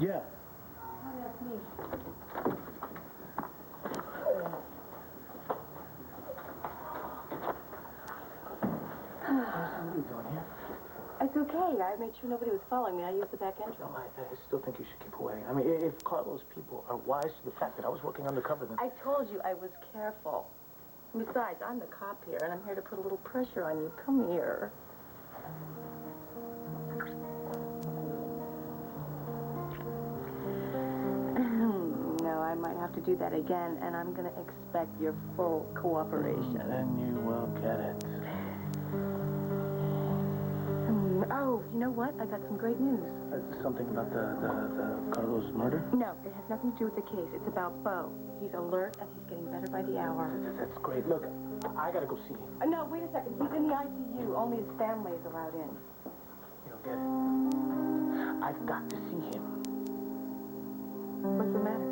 Yeah. Oh, that's me. What are you doing here? It's okay. I made sure nobody was following me. I used the back entrance. No, I still think you should keep away. I mean, if Carlos people are wise to the fact that I was working undercover, then... I told you I was careful. Besides, I'm the cop here, and I'm here to put a little pressure on you. Come here. No, I might have to do that again, and I'm going to expect your full cooperation. Then you will get it. Oh, you know what? I got some great news. Something about the Carlos murder? No, it has nothing to do with the case. It's about Bo. He's alert, and he's getting better by the hour. That's great. Look, I gotta go see him. No, wait a second. He's in the ICU. Only his family is allowed in. You don't get it. I've got to see him. What's the matter?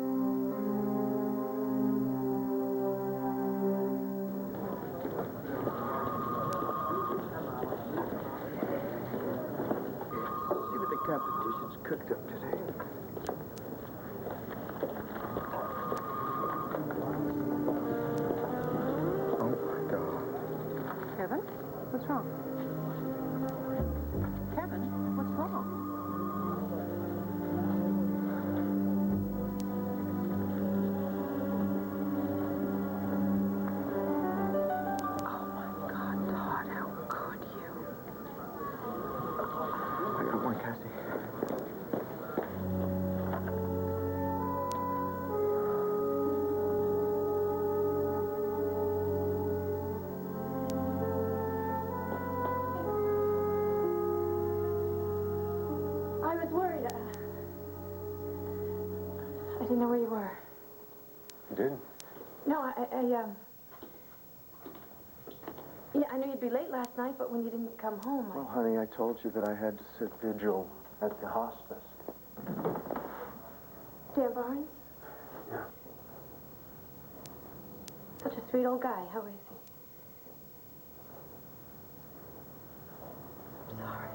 See what the competition's cooked up today. Oh my God. Kevin? What's wrong? Kevin, what's wrong? Oh my God, Todd, how could you? I got one, Cassie. I was worried. I didn't know where you were. You did? No, yeah, I knew you'd be late last night, but when you didn't come home, Well, honey, I told you that I had to sit vigil at the hospice. Dan Barnes? Yeah. Such a sweet old guy. How is he? I'm sorry.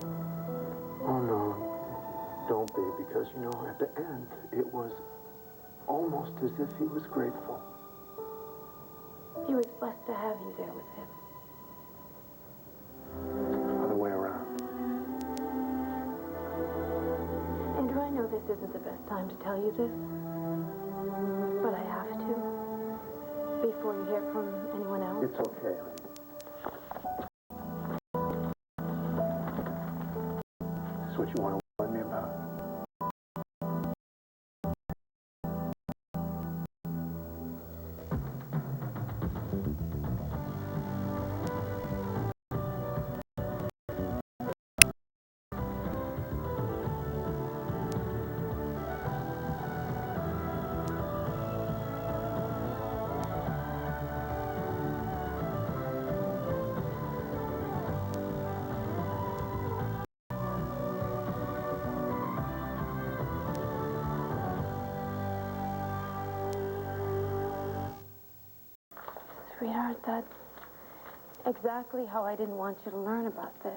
Oh, no. Don't be, because, you know, at the end, it was almost as if he was grateful. He was blessed to have you there with him. Other way around. Andrew, I know this isn't the best time to tell you this, but I have to. Before you hear from anyone else. It's okay, honey. That's what you want to warn me about. Sweetheart, that's exactly how I didn't want you to learn about this.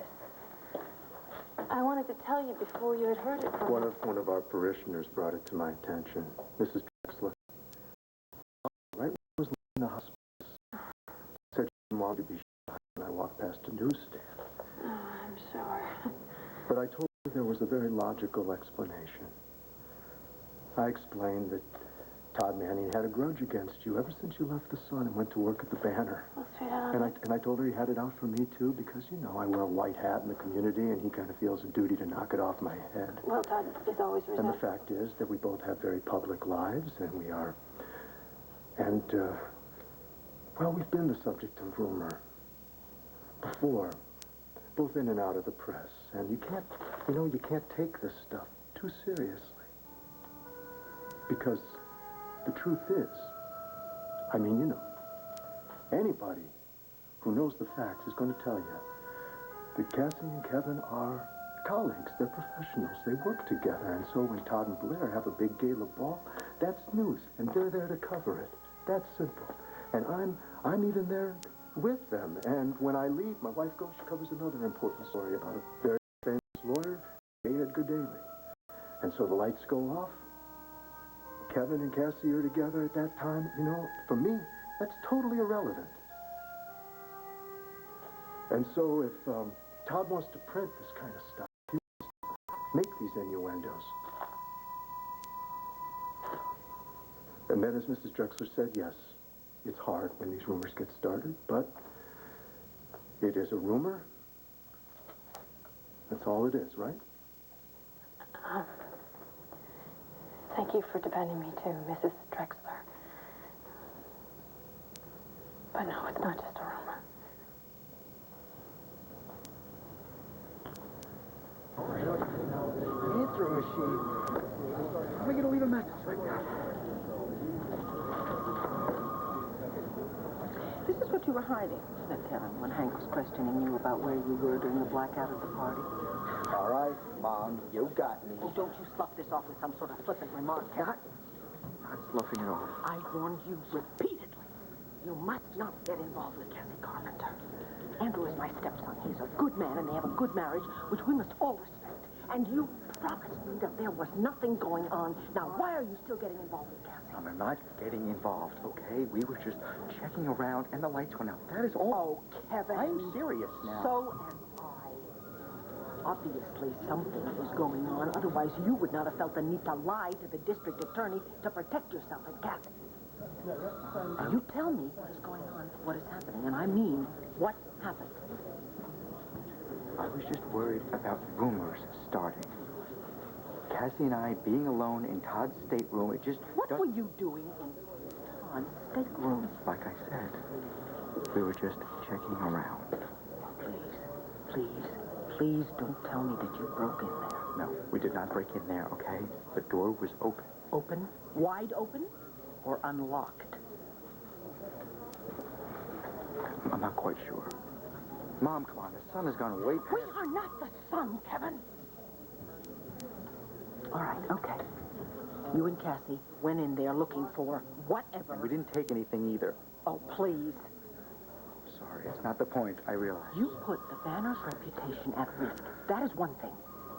I wanted to tell you before you had heard it from One of our parishioners brought it to my attention. Mrs. Drexler. Right when I was leaving the hospice, said she didn't want to be shot when I walked past a newsstand. Oh, I'm sure. But I told her there was a very logical explanation. I explained that Todd Manning had a grudge against you ever since you left the Sun and went to work at the Banner. Well, sweetheart, And I told her he had it out for me, too, because, you know, I wear a white hat in the community, and he kind of feels a duty to knock it off my head. well, Todd is always And the resentful. fact is that we both have very public lives, and we are... And, well, we've been the subject of rumor before, both in and out of the press. And you can't take this stuff too seriously. Because the truth is, I mean, you know, anybody who knows the facts is going to tell you that Cassie and Kevin are colleagues. They're professionals. They work together. And so when Todd and Blair have a big gala ball, that's news, and they're there to cover it. That's simple. And I'm even there with them. And when I leave, my wife goes, she covers another important story about a very famous lawyer, A. Edgar Daly. And so the lights go off. Kevin and Cassie are together at that time. You know, for me, that's totally irrelevant. And so if Todd wants to print this kind of stuff, he must make these innuendos. And then, as Mrs. Drexler said, yes, it's hard when these rumors get started, but it is a rumor. That's all it is, right? Thank you for defending me too, Mrs. Drexler. But no, it's not just a rumor. Answering machine. How am I going to leave a message right now? This is what you were hiding, said Kevin, when Hank was questioning you about where you were during the blackout at the party. All right, Mom, you got me. Oh, don't you slough this off with some sort of flippant remark, Kevin. Not sloughing it off. I warned you repeatedly. You must not get involved with Cassie Carpenter. Andrew is my stepson. He's a good man, and they have a good marriage, which we must all respect. And you promised me that there was nothing going on. Now, why are you still getting involved with Cassie? Mom, I'm not getting involved, okay? We were just checking around, and the lights went out. That is all. Oh, Kevin. I'm serious now. So am I. Obviously, something is going on. Otherwise, you would not have felt the need to lie to the district attorney to protect yourself and Cassie. Now, you tell me what is going on, what is happening, and I mean what happened. I was just worried about rumors starting. Cassie and I being alone in Todd's stateroom, it just... What were you doing in Todd's stateroom? Like I said, we were just checking around. Please don't tell me that you broke in there. No, we did not break in there, okay? The door was open. Open? Wide open? Or unlocked? I'm not quite sure. Mom, come on, the sun has gone way past... We are not the sun, Kevin. All right, okay. You and Cassie went in there looking for whatever. We didn't take anything either. Oh, please. Sorry, it's not the point, I realize. You put the Banner's reputation at risk. That is one thing.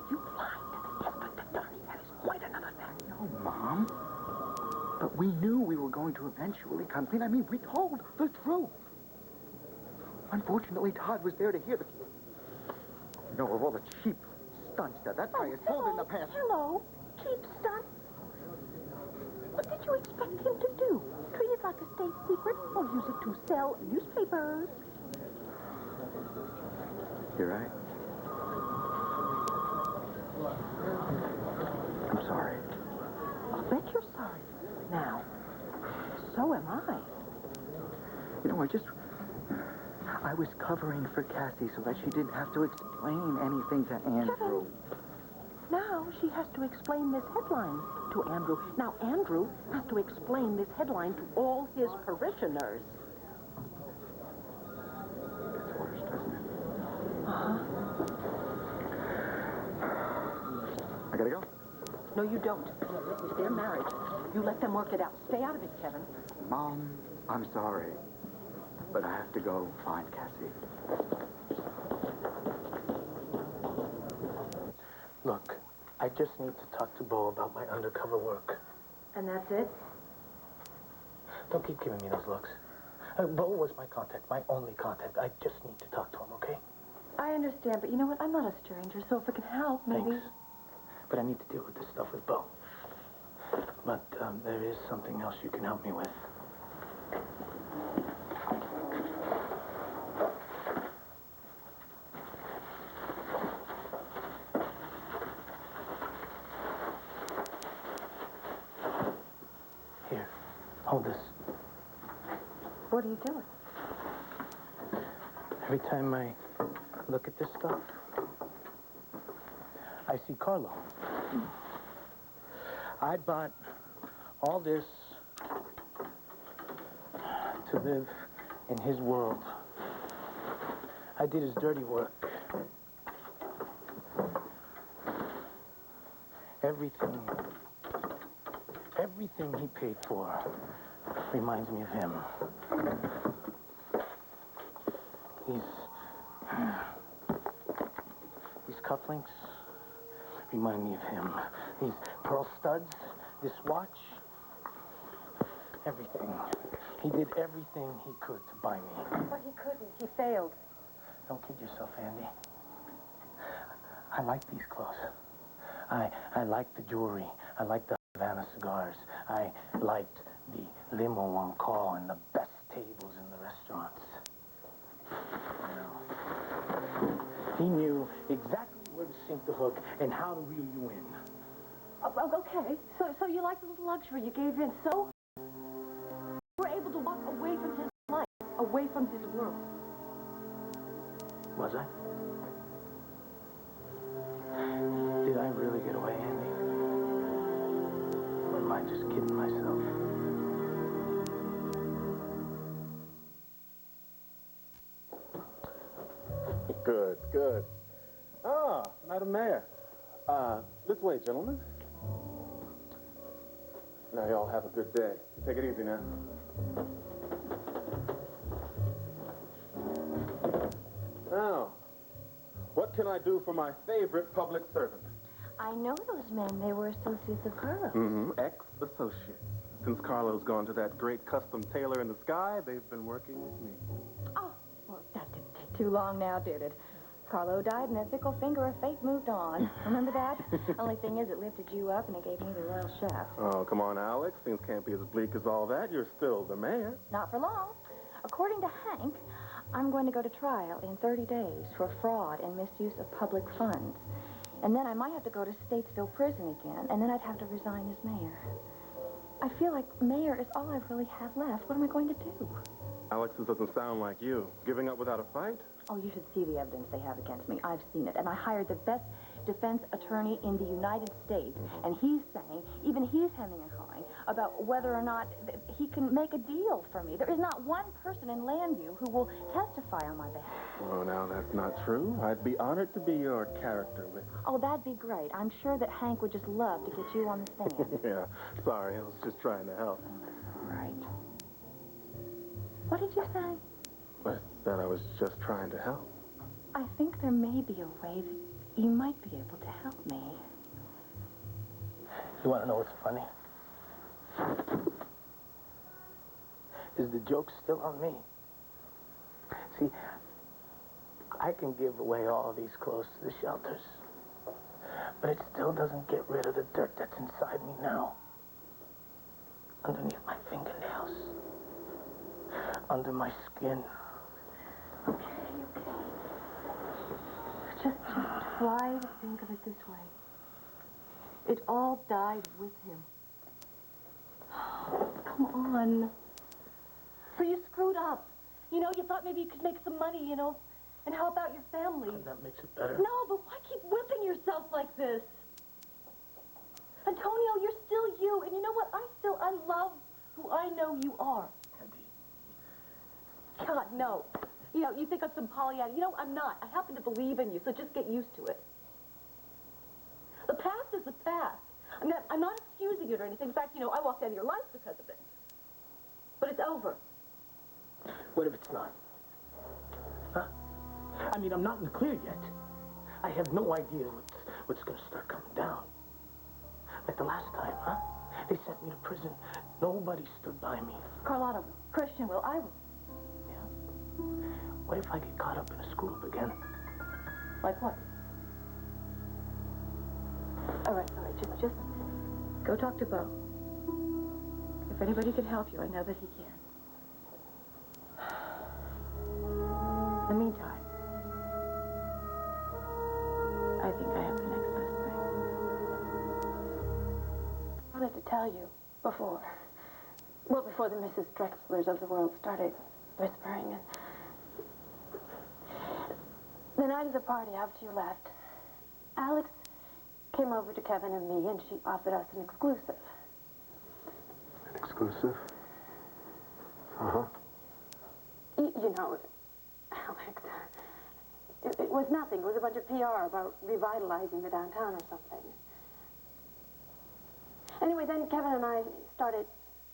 You lied to the district attorney. That is quite another thing. No, Mom. But we knew we were going to eventually come clean. I mean, we told the truth. Unfortunately, Todd was there to hear the... You know, of all the cheap stunts that guy has pulled in the past... Hello, cheap stunt. What did you expect him to do? Treat it like a state secret or use it to sell newspapers? You're right. I'm sorry. I'll bet you're sorry. Now, so am I. You know, I was covering for Cassie so that she didn't have to explain anything to Andrew. Now she has to explain this headline to Andrew. Now Andrew has to explain this headline to all his parishioners. That's worse, doesn't it? Uh-huh. I gotta go. No, you don't. It's their marriage. You let them work it out. Stay out of it, Kevin. Mom, I'm sorry. But I have to go find Cassie. Look, I just need to talk to Bo about my undercover work. And that's it? Don't keep giving me those looks. Bo was my contact, my only contact. I just need to talk to him, okay? I understand, but you know what? I'm not a stranger, so if it can help, maybe... Thanks. But I need to deal with this stuff with Bo. But there is something else you can help me with. Here, hold this. What are you doing? Every time I look at this stuff, I see Carlo. I bought all this to live in his world. I did his dirty work. Everything he paid for reminds me of him. These cufflinks remind me of him. These pearl studs, this watch, everything. He did everything he could to buy me. But he couldn't. He failed. Don't kid yourself, Andy. I like these clothes. I like the jewelry. I like the Havana cigars. I liked the limo on call and the best tables in the restaurants. You know, he knew exactly where to sink the hook and how to reel you in. Okay. So you like the little luxury you gave in. So you were able to walk away from his life, away from his world. Was I? Did I really get away, Andy? Or am I just kidding myself? Good, good. Ah, Madam Mayor. This way, gentlemen. Now, y'all have a good day. Take it easy now. Now, what can I do for my favorite public servant? I know those men. They were associates of Carlos. Mm-hmm. Ex-associates. Since Carlo's gone to that great custom tailor in the sky, they've been working with me. Oh, well, that didn't take too long now, did it? Carlo died and that fickle finger of fate moved on. Remember that? Only thing is, it lifted you up and it gave me the royal chef. Oh, come on, Alex. Things can't be as bleak as all that. You're still the mayor. Not for long. According to Hank, I'm going to go to trial in 30 days for fraud and misuse of public funds. And then I might have to go to Statesville prison again, and then I'd have to resign as mayor. I feel like mayor is all I really have left. What am I going to do? Alex, this doesn't sound like you. Giving up without a fight? Oh, you should see the evidence they have against me. I've seen it. And I hired the best defense attorney in the United States. And he's saying, even he's hemming and hawing, about whether or not he can make a deal for me. There is not one person in Landview who will testify on my behalf. Well, now, that's not true. I'd be honored to be your character witness. Oh, that'd be great. I'm sure that Hank would just love to get you on the stand. Yeah, sorry. I was just trying to help. Oh, that's all right. What did you say? I said I was just trying to help. I think there may be a way that you might be able to help me. You want to know what's funny? Is the joke still on me? See, I can give away all these clothes to the shelters, but it still doesn't get rid of the dirt that's inside me now. Underneath my fingernails. Under my skin. Okay. Just try to think of it this way. It all died with him. Come on. So you screwed up. You know, you thought maybe you could make some money, you know, and how about your family? That makes it better. No, but why keep whipping yourself like this? Antonio, you're still you, and you know what? I love who I know you are. Andy. God, no. You know, you think I'm some Pollyanna. You know, I'm not. I happen to believe in you, so just get used to it. The past is the past. I'm not excusing it or anything. In fact, you know, I walked out of your life because of it. But it's over. What if it's not? Huh? I mean, I'm not in the clear yet. I have no idea what's going to start coming down. Like the last time, huh? They sent me to prison. Nobody stood by me. Carlotta will. Christian will. I will. Yeah? What if I get caught up in a screw-up again? Like what? All right. Just go talk to Bo. If anybody can help you, I know that he can. In the meantime, I think I have the next best thing. I wanted to tell you before the Mrs. Drexlers of the world started whispering. And the night of the party after you left, Alex came over to Kevin and me, and she offered us an exclusive. An exclusive? Uh-huh. You know, Alex, it was nothing. It was a bunch of PR about revitalizing the downtown or something. Anyway, then Kevin and I started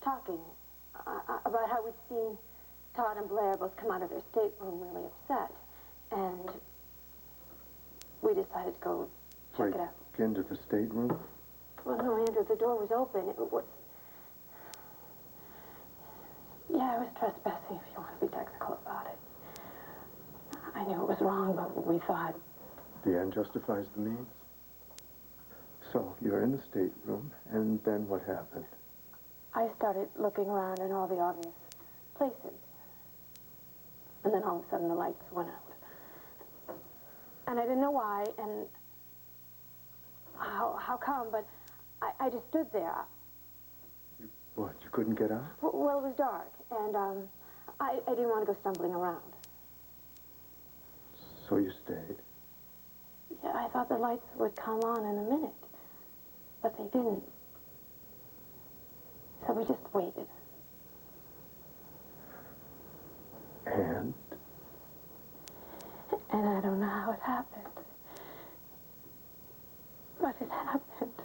talking about how we'd seen Todd and Blair both come out of their stateroom really upset. And we decided to go check it out. into the stateroom? Well, no, Andrew, the door was open. It was... Yeah, I was trespassing, if you want to be technical about it. I knew it was wrong, but we thought... The end justifies the means? So, you're in the stateroom, and then what happened? I started looking around in all the obvious places. And then all of a sudden the lights went out. And I didn't know why, and how come, but I just stood there. What, you couldn't get out? Well, it was dark, and I didn't want to go stumbling around. So you stayed? Yeah, I thought the lights would come on in a minute, but they didn't. So we just waited. And? And I don't know how it happened. But it happened.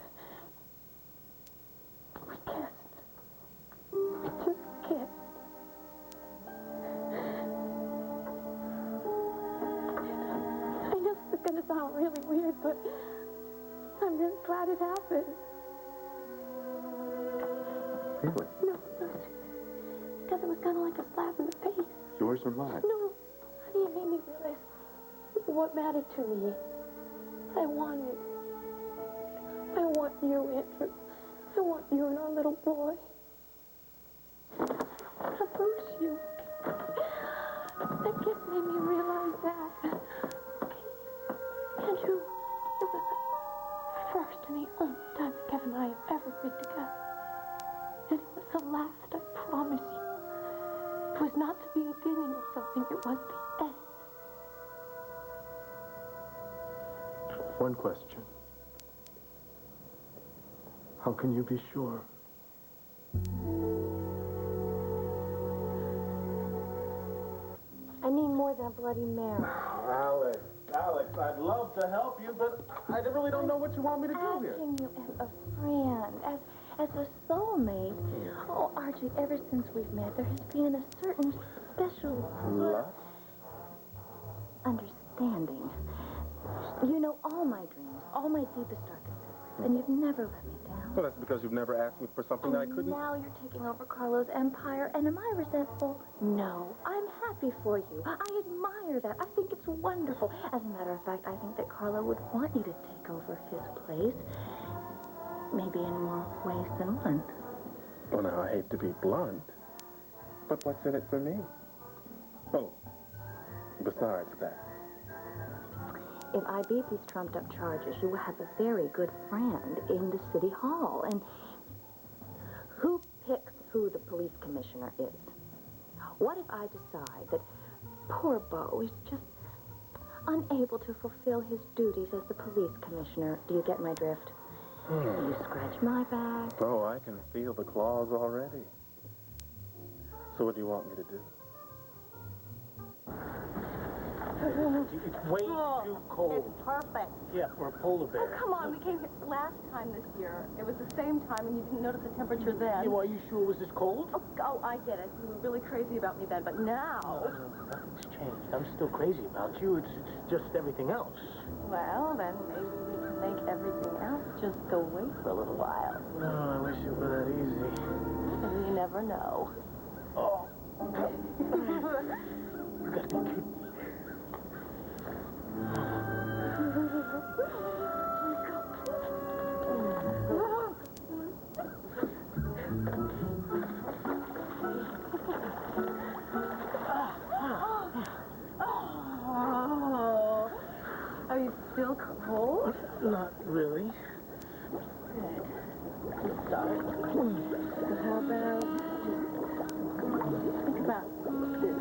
We kissed. We just kissed. I know this is going to sound really weird, but I'm really glad it happened. Really? No, because it was kind of like a slap in the face. Yours or mine? No, honey, it made me realize what mattered to me. I want you, Andrew. I want you and our little boy. I lose you. That kiss made me realize that. Andrew, it was the first and the only time that Kevin and I have ever been together. And it was the last, I promise you. It was not the beginning of something, it was the end. One question. How can you be sure? I need more than a Bloody Mary. Alex, I'd love to help you, but I really don't know what you want me to do here. Asking you as a friend, as a soulmate. Oh, Archie, ever since we've met, there has been a certain special Lust? understanding. You know all my dreams, all my deepest, darkest secrets, and you've never let me down. Well, that's because you've never asked me for something that I couldn't... Now you're taking over Carlo's empire, and am I resentful? No. I'm happy for you. I admire that. I think it's wonderful. As a matter of fact, I think that Carlo would want you to take over his place. Maybe in more ways than one. Well, now, I hate to be blunt, but what's in it for me? Oh, besides that. If I beat these trumped-up charges, you will have a very good friend in the city hall. And who picks who the police commissioner is? What if I decide that poor Beau is just unable to fulfill his duties as the police commissioner? Do you get my drift? You scratch my back. Oh, I can feel the claws already. So what do you want me to do? It's way too cold. It's perfect. Yeah, for a polar bear. Oh, come on. We came here last time this year. It was the same time, and you didn't notice the temperature then. Yeah, well, are you sure it was this cold? Oh, I get it. You were really crazy about me then, but now... No, nothing's changed. I'm still crazy about you. It's just everything else. Well, then maybe we can make everything else just go away for a little while. No, I wish it were that easy. You never know. Oh. You gotta keep... Are you still cold? Not really. Good start. So how about just think about this.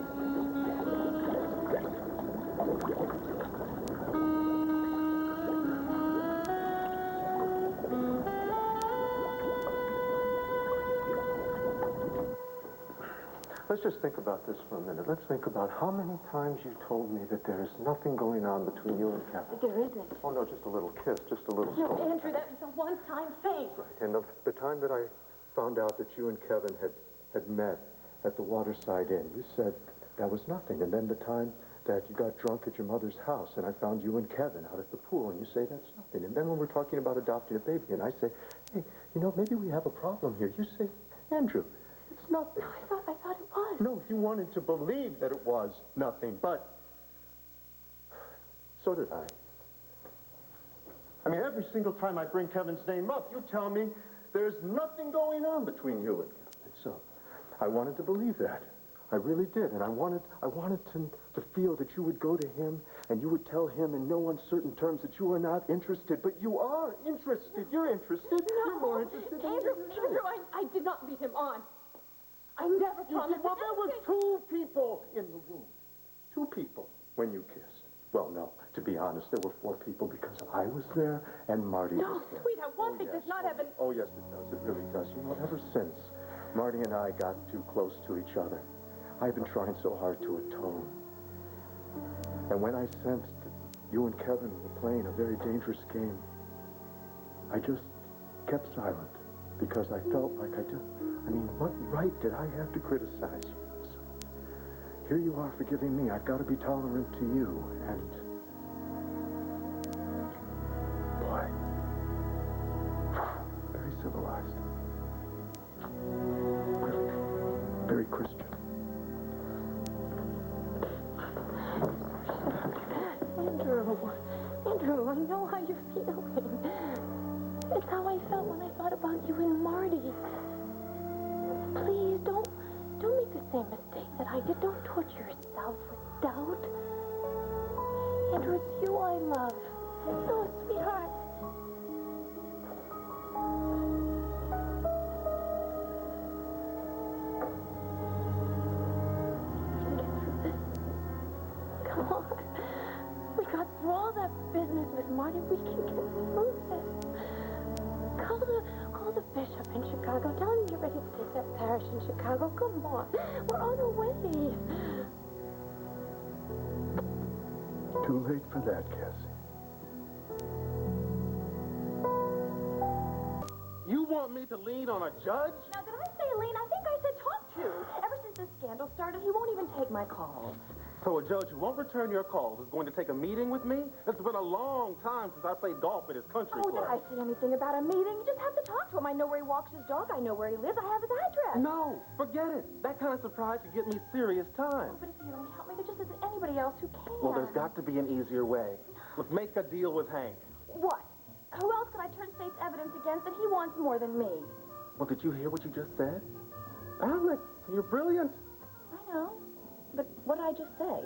Let's just think about this for a minute. Let's think about how many times you told me that there is nothing going on between you and Kevin. There isn't. Oh, no, just a little kiss, just a little No, stroke. Andrew, that was a one-time thing. Right, and the time that I found out that you and Kevin had met at the Waterside Inn, you said that was nothing. And then the time that you got drunk at your mother's house, and I found you and Kevin out at the pool, and you say that's nothing. And then when we're talking about adopting a baby, and I say, hey, you know, maybe we have a problem here. You say, Andrew, it's nothing. I thought it was. No, you wanted to believe that it was nothing, but so did I. I mean, every single time I bring Kevin's name up, you tell me there's nothing going on between you and Kevin. So I wanted to believe that. I really did, and I wanted to feel that you would go to him and you would tell him in no uncertain terms that you are not interested, but you are interested. You're interested. No. You're more interested than Andrew, you I did not lead him on. I never promised. Well, there was 2 people in the room. 2 people when you kissed. Well, no, to be honest, there were 4 people because I was there and Marty was there. Sweetheart, one thing does not have an... Oh, yes, it does. It really does. You know, ever since Marty and I got too close to each other, I've been trying so hard to atone. And when I sensed that you and Kevin were playing a very dangerous game, I just kept silent because I felt like I mean, what right did I have to criticize you? So, here you are forgiving me. I've got to be tolerant to you, and... boy, very civilized. Very Christian. Andrew, I know how you're feeling. It's how I felt when I thought about you and Marty. Please, don't make the same mistake that I did. Don't torture yourself with doubt. Andrew, it's you I love. No, sweetheart. We can get through this. Come on. We got through all that business with Marty. We can get through this. Call the bishop in Chicago. Tell him you're ready to take that parish in Chicago. Come on. We're on our way. Too late for that, Cassie. You want me to lean on a judge? Now, did I say lean? I think I said talk to. Ever since this scandal started, he won't even take my calls. So a judge who won't return your calls is going to take a meeting with me? It's been a long time since I played golf at his country Oh, club. did I say anything about a meeting? You just have to talk to him. I know where he walks his dog. I know where he lives. I have his address. No, forget it. That kind of surprise could get me serious time. But if you don't help me, there just isn't anybody else who can. Well, there's got to be an easier way. Look, make a deal with Hank. What? Who else could I turn state's evidence against that he wants more than me? Well, did you hear what you just said? Alex, you're brilliant. I know. But what did I just say?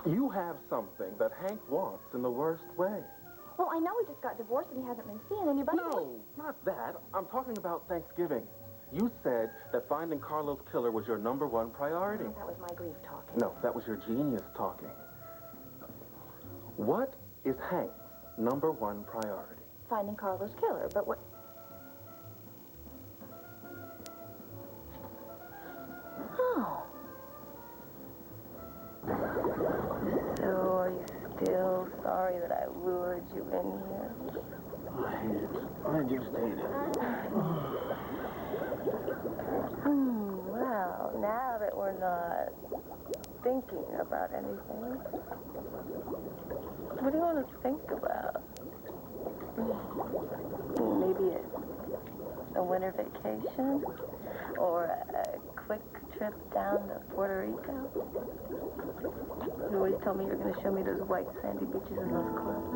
You have something that Hank wants in the worst way. Well, I know he just got divorced and he hasn't been seeing anybody. No, not that. I'm talking about Thanksgiving. You said that finding Carlo's killer was your #1 priority. That was my grief talking. No, that was your genius talking. What is Hank's #1 priority? Finding Carlo's killer, but what... Oh. So, are you still sorry that I lured you in here? I just hate it. Well, now that we're not thinking about anything, what do you want to think about? Maybe a winter vacation? Or a quick trip down to Puerto Rico? You always told me you were going to show me those white sandy beaches and those clubs.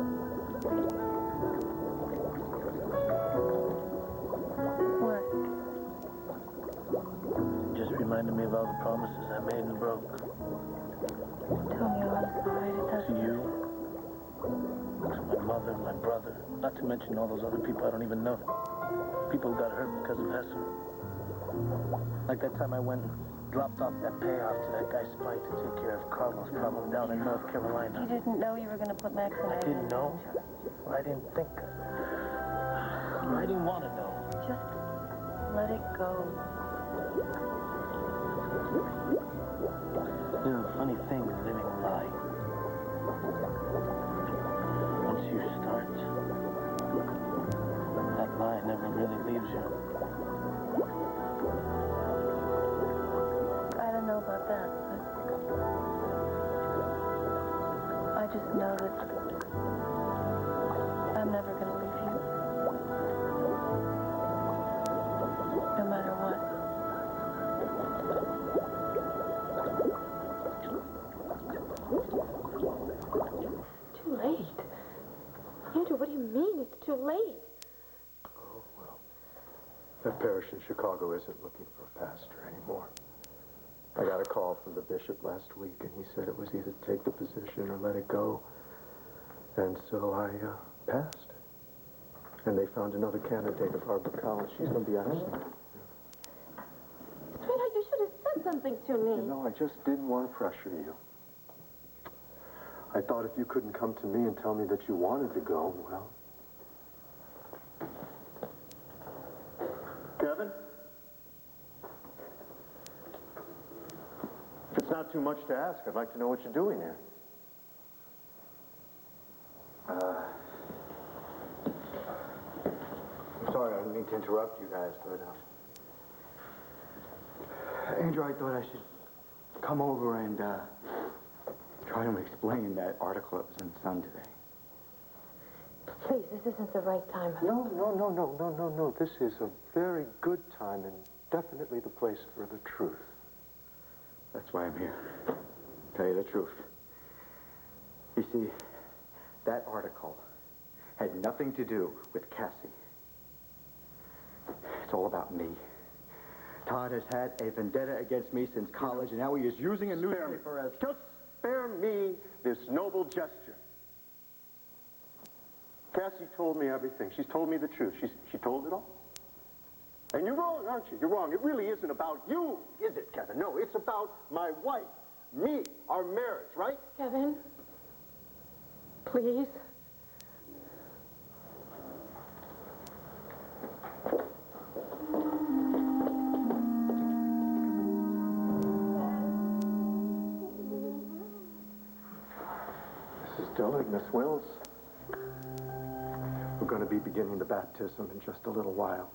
What? Just reminded me of all the promises I made and broke. Tony, I'm sorry to touch To you, to my mother, my brother, not to mention all those other people I don't even know. People who got hurt because of Hesser. Like that time I went and dropped off that payoff to that guy Spike to take care of Carlos' problem down in North Carolina. You didn't know you were going to put Max in I didn't know. Well, I didn't think. I didn't want to know. Just let it go. You know, the funny thing is living a lie. Once you start, that lie never really leaves you. I don't know about that, but just know that I'm never going to leave you. No matter what. Too late. Andrew, what do you mean it's too late? Oh, well. That parish in Chicago isn't looking for a pastor anymore. I got a call from the bishop last week, and he said it was either take the position or let it go. And so I passed. And they found another candidate of Barbara Collins. She's going to be on it. Sweetheart, you should have said something to me. You know, I just didn't want to pressure you. I thought if you couldn't come to me and tell me that you wanted to go, well... Kevin? If it's not too much to ask, I'd like to know what you're doing here. I'm sorry, I didn't mean to interrupt you guys, but, Andrew, I thought I should come over and, try to explain that article that was in the Sun today. Please, this isn't the right time. No. This is a very good time and definitely the place for the truth. That's why I'm here. Tell you the truth. You see, that article had nothing to do with Cassie. It's all about me. Todd has had a vendetta against me since college, and now he is using a newspaper as... Just spare me this noble gesture. Cassie told me everything. She's told me the truth. She told it all. And you're wrong, aren't you? You're wrong. It really isn't about you, is it, Kevin? No, it's about my wife, me, our marriage, right? Kevin, please. Mrs. Dillard, Miss Wills. We're going to be beginning the baptism in just a little while.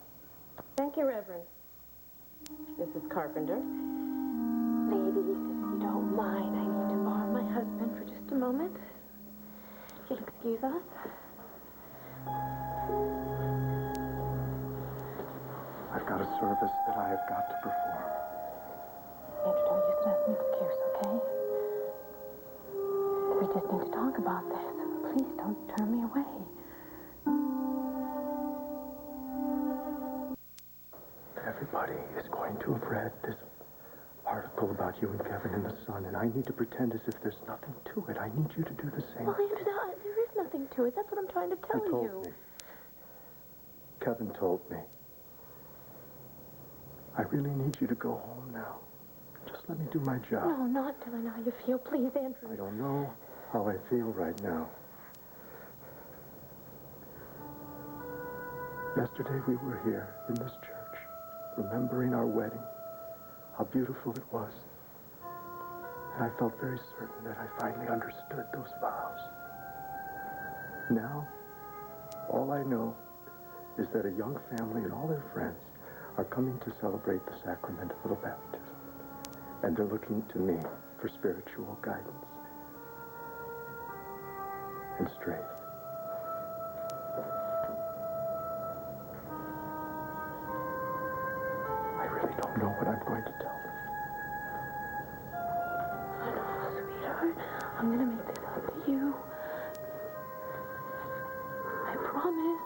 Thank you, Reverend. Mrs. Carpenter. Ladies, if you don't mind, I need to borrow my husband for just a moment. If you'll excuse us. I've got a service that I have got to perform. Andrew, don't use an excuse, okay? We just need to talk about this. Please don't turn me away. Everybody is going to have read this article about you and Kevin in the Sun, and I need to pretend as if there's nothing to it. I need you to do the same. Well, Andrew, there is nothing to it. That's what I'm trying to tell He told you. me. Kevin told me. I really need you to go home now. Just let me do my job. No, not till I know how you feel. Please, Andrew. I don't know how I feel right now. Yesterday we were here in this church, remembering our wedding, how beautiful it was. And I felt very certain that I finally understood those vows. Now, all I know is that a young family and all their friends are coming to celebrate the sacrament of the baptism. And they're looking to me for spiritual guidance and strength. I really don't know what I'm going to tell them. Oh, sweetheart, I'm gonna make this up to you. I promise.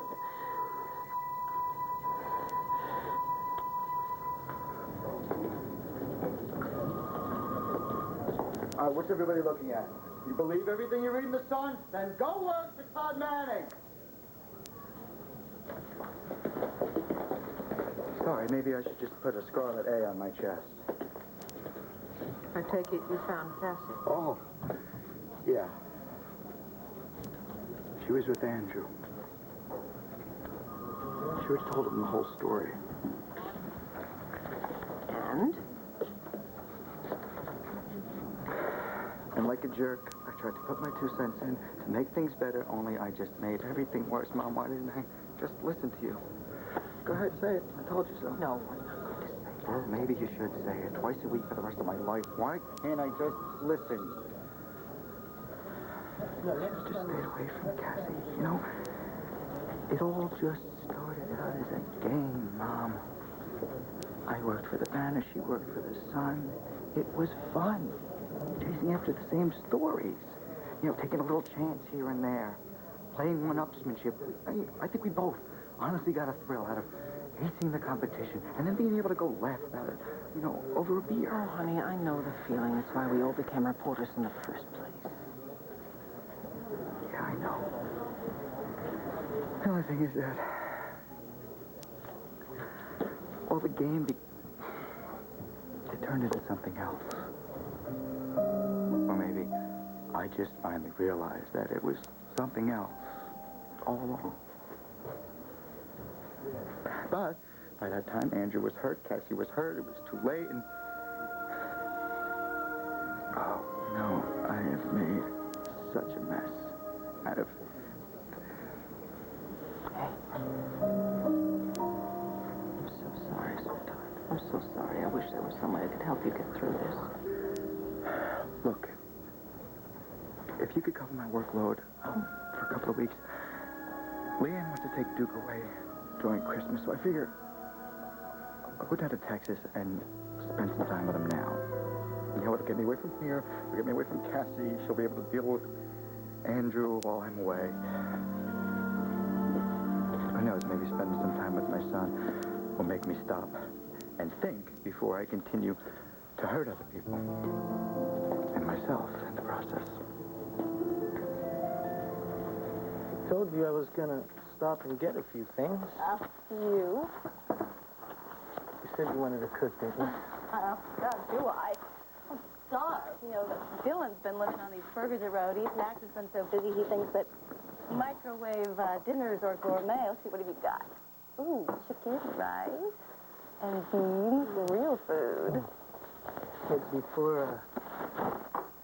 All right, what's everybody looking at? You believe everything you read in the Sun? Then go work for Todd Manning! Sorry, maybe I should just put a scarlet A on my chest. I take it you found Cassie. Oh, yeah. She was with Andrew. She already told him the whole story. And? And like a jerk, I tried to put my 2 cents in to make things better, only I just made everything worse. Mom, why didn't I just listen to you? Go ahead, say it. I told you so. No, I'm not going to say that. Well, maybe you should say it twice a week for the rest of my life. Why can't I just listen? just stayed away from Cassie. You know, it all just started out as a game, Mom. I worked for the Banner, she worked for the Sun. It was fun, chasing after the same stories. You know, taking a little chance here and there, playing one-upsmanship. I think we both honestly got a thrill out of acing the competition and then being able to go laugh about it, you know, over a beer. Oh, honey, I know the feeling. That's why we all became reporters in the first place. Yeah, I know. The only thing is that... well, the game, it turned into something else. Or maybe I just finally realized that it was something else all along. But by that time, Andrew was hurt, Cassie was hurt, it was too late, and... oh, no, I have made such a mess out of... Hey. I'm so sorry, sweetheart. I'm so sorry. I wish there was some way I could help you get through this. Look, if you could cover my workload for a couple of weeks, Leanne wants to take Duke away during Christmas, so I figured I'll go down to Texas and spend some time with him now. You know, it'll get me away from here, it'll get me away from Cassie, she'll be able to deal with Andrew while I'm away. Who knows, maybe spending some time with my son will make me stop and think before I continue to hurt other people. And myself in the process. I told you I was gonna stop and get a few things. A few? You said you wanted to cook, didn't you? Oh, God, do I? I'm starved. You know, Dylan's been living on these burgers at Roadies. Max has been so busy he thinks that microwave dinners are gourmet. Let's see, what have you got? Ooh, chicken, rice, and beans, real food. But before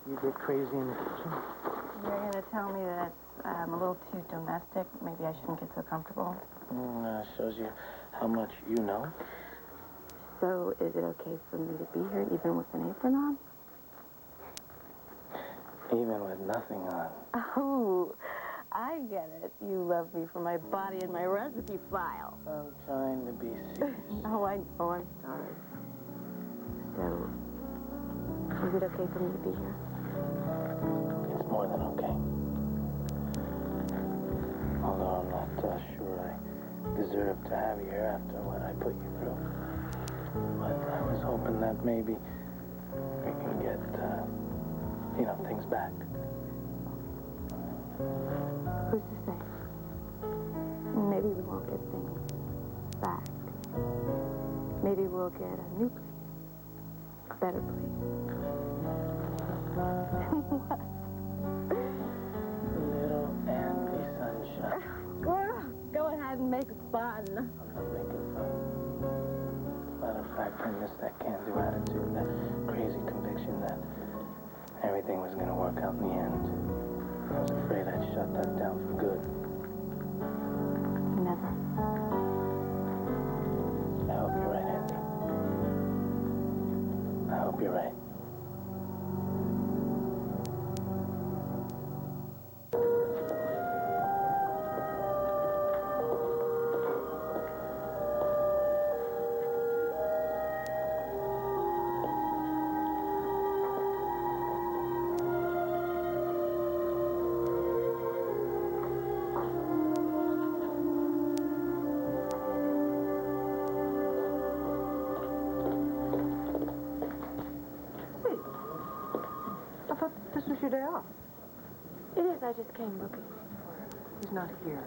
you get crazy in the kitchen. You're going to tell me that I'm a little too domestic. Maybe I shouldn't get so comfortable. Shows you how much you know. So, is it okay for me to be here even with an apron on? Even with nothing on. Oh, I get it. You love me for my body and my recipe file. I'm trying to be serious. Oh, I know. I'm sorry. So, is it okay for me to be here? It's more than okay. Although I'm not sure I deserve to have you here after what I put you through. But I was hoping that maybe we can get, things back. Who's to say? Maybe we won't get things back. Maybe we'll get a new place. A better place. What? Little Andy Sunshine. Go ahead and make fun. I'm not making fun. Matter of fact, I miss that can-do attitude, that crazy conviction that everything was going to work out in the end. I was afraid I'd shut that down for good. Never. I hope you're right, Andy. I hope you're right. Your day off. It is. I just came looking for him. He's not here.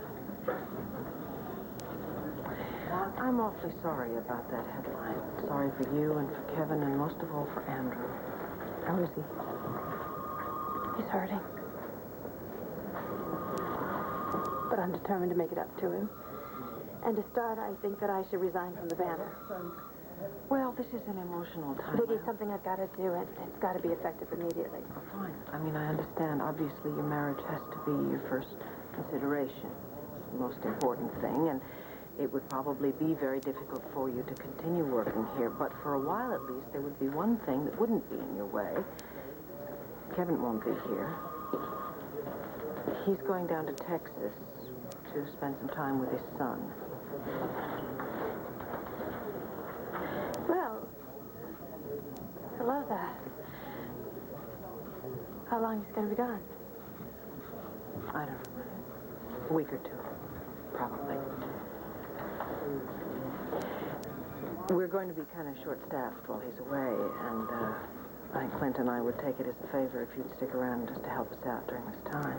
I'm awfully sorry about that headline. Sorry for you and for Kevin and most of all for Andrew. How is he? He's hurting. But I'm determined to make it up to him. And to start, I think that I should resign from the Banner. Well, this is an emotional time. Vicki, something I've got to do, and it's got to be effective immediately. Oh, fine. I mean, I understand. Obviously, your marriage has to be your first consideration. The most important thing, and it would probably be very difficult for you to continue working here. But for a while, at least, there would be one thing that wouldn't be in your way. Kevin won't be here. He's going down to Texas to spend some time with his son. Well, I love that. How long is he going to be gone? I don't know. A week or two, probably. We're going to be kind of short-staffed while he's away, and I think Clint and I would take it as a favor if you'd stick around just to help us out during this time.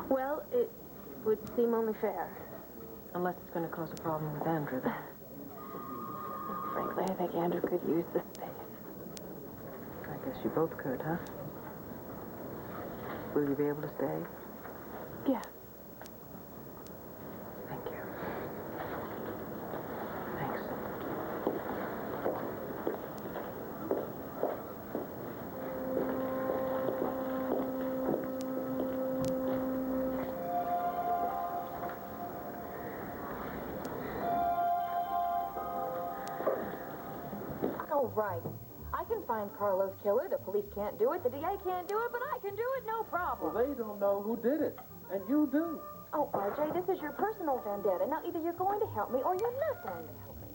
Well, it would seem only fair. Unless it's going to cause a problem with Andrew, then. Frankly, I think Andrew could use the space. I guess you both could, huh? Will you be able to stay? Yeah. Thank you. Thanks. Oh, right. I can find Carlo's killer. The police can't do it. The DA can't do it, but I can do it, no problem. Well, they don't know who did it, and you do. Oh, RJ, this is your personal vendetta. Now, either you're going to help me or you're not going to help me.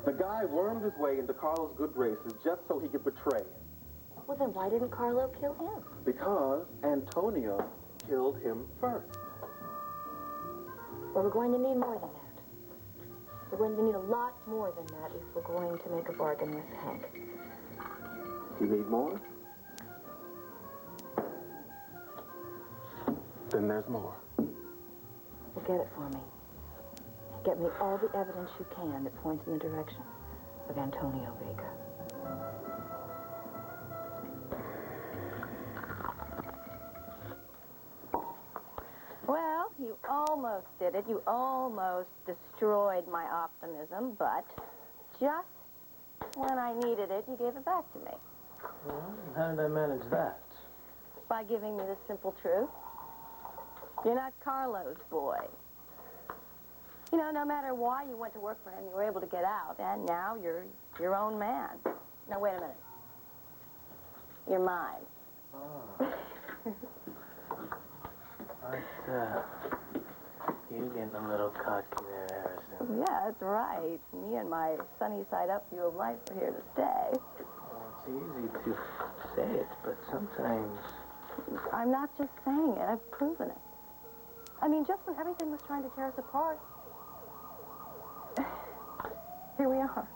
The guy wormed his way into Carlo's good graces just so he could betray him. Well, then why didn't Carlo kill him? Because Antonio killed him first. Well, we're going to need more than that. We're going to need a lot more than that if we're going to make a bargain with Hank. You need more? Then there's more. Well, get it for me. Get me all the evidence you can that points in the direction of Antonio Vega. Well, you almost did it. You almost destroyed my optimism, but just when I needed it, you gave it back to me. Well, how did I manage that? By giving me the simple truth. You're not Carlo's boy. You know, no matter why you went to work for him, you were able to get out, and now you're your own man. Now, wait a minute. You're mine. Oh. You getting a little cocky there, Harrison. Yeah, that's right. Me and my sunny side up view of life are here to stay. Well, it's easy to say it, but sometimes... I'm not just saying it. I've proven it. I mean, just when everything was trying to tear us apart, here we are.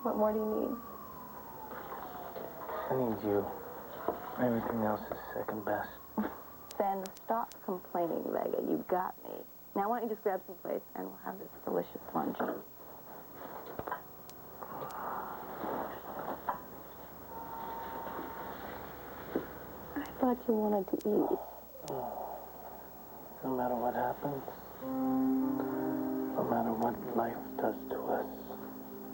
What more do you need? I need you. Everything else is second best. Then stop complaining, Vega. You got me. Now, why don't you just grab some plates and we'll have this delicious lunch. I thought you wanted to eat. No matter what happens, no matter what life does to us,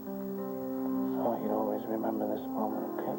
I want you to always remember this moment, okay?